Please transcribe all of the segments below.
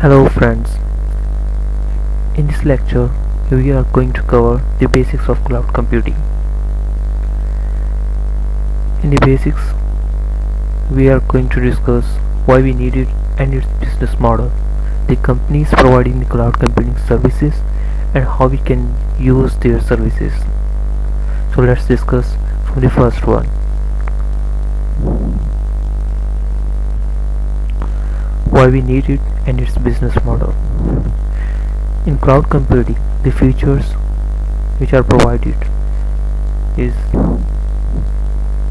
Hello friends, in this lecture we are going to cover the basics of cloud computing. In the basics we are going to discuss why we need it and its business model, the companies providing the cloud computing services and how we can use their services. So let's discuss from the first one. Why we need it and its business model. In cloud computing, the features which are provided is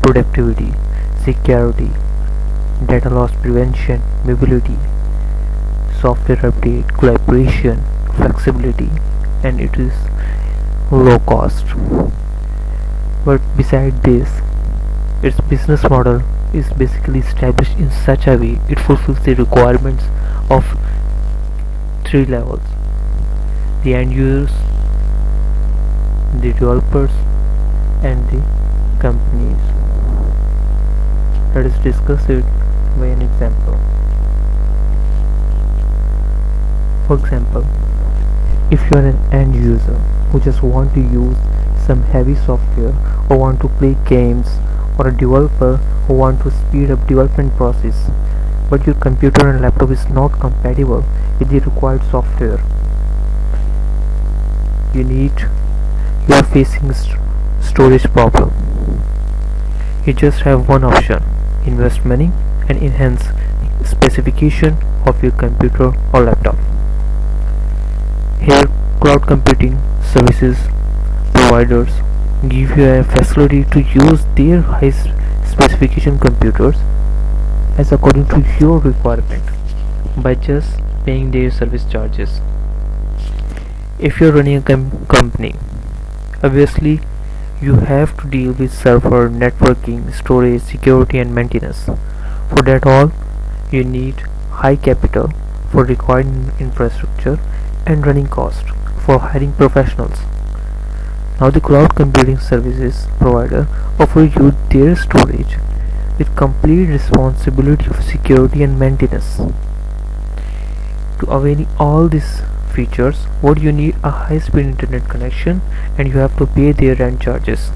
productivity, security, data loss prevention, mobility, software update, collaboration, flexibility, and it is low cost. But beside this, its business model is basically established in such a way it fulfills the requirements of three levels: the end users, the developers, and the companies. Let us discuss it by an example. For example, if you are an end user who just want to use some heavy software or want to play games, or a developer who want to speed up development process, but your computer and laptop is not compatible with the required software, you are facing storage problem. You just have one option: invest money and enhance specification of your computer or laptop. Here cloud computing services providers give you a facility to use their high specification computers as according to your requirement by just paying their service charges. If you're running a company, obviously you have to deal with server, networking, storage, security and maintenance. For that all, you need high capital for required infrastructure and running cost for hiring professionals. Now the cloud computing services provider offer you their storage with complete responsibility of security and maintenance. To avail all these features, what you need a high-speed internet connection, and you have to pay their rent charges.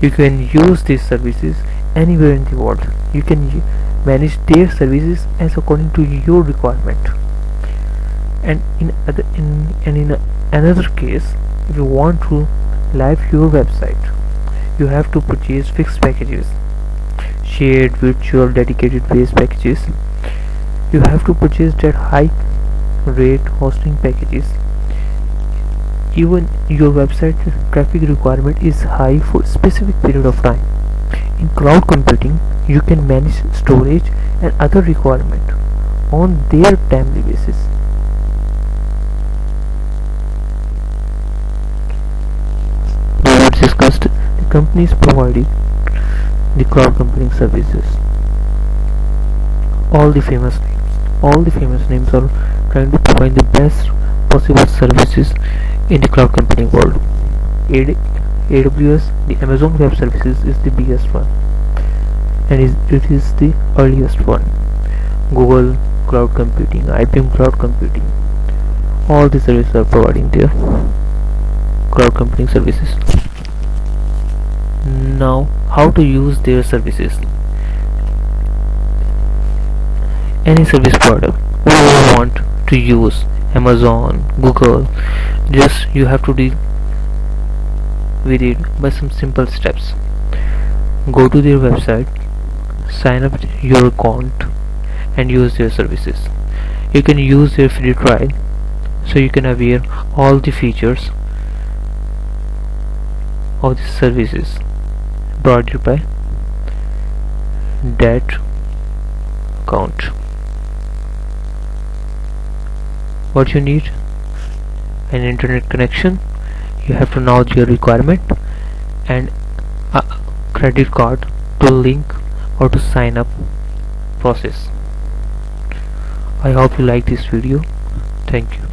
You can use these services anywhere in the world. You can manage their services as according to your requirement. And in another case, if you want to live your website, you have to purchase fixed packages, shared, virtual, dedicated base packages. You have to purchase that high rate hosting packages. Even your website traffic requirement is high for a specific period of time. In cloud computing, you can manage storage and other requirement on their timely basis. Discussed the companies providing the cloud computing services. All the famous names are trying to provide the best possible services in the cloud computing world. AWS, the Amazon Web Services, is the biggest one, and it is the earliest one. Google Cloud Computing, IBM Cloud Computing, all the services are providing their cloud computing services. Now, how to use their services? Any service product you want to use, Amazon, Google, just you have to deal with it by some simple steps. Go to their website, sign up your account and use their services. You can use their free trial, so you can aware all the features of the services brought you by that account. What you need: an internet connection. You have to know your requirement and a credit card to link or to sign up process. I hope you like this video. Thank you.